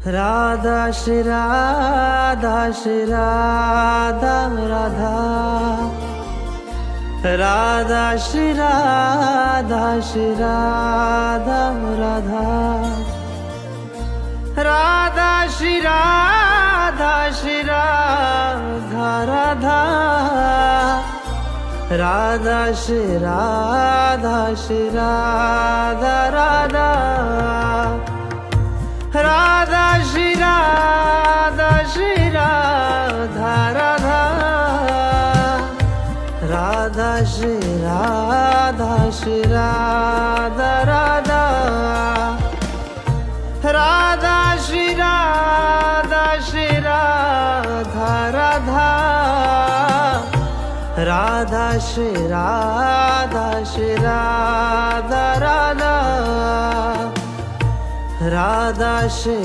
Radha Shri Radha Shri Radha Radha, Radha Shri Radha Shri Radha Radha, Radha Shri Radha Shri Radha Radha, Radha Shri Radha Shri Radha Radha, Radha Shri Radha Shri Radha Radha, Radha Shri Radha Shri Radha Radha, Radha Shri Radha Shri Radha Radha, Radha Shri Radha Shri Radha Radha, Radha Shri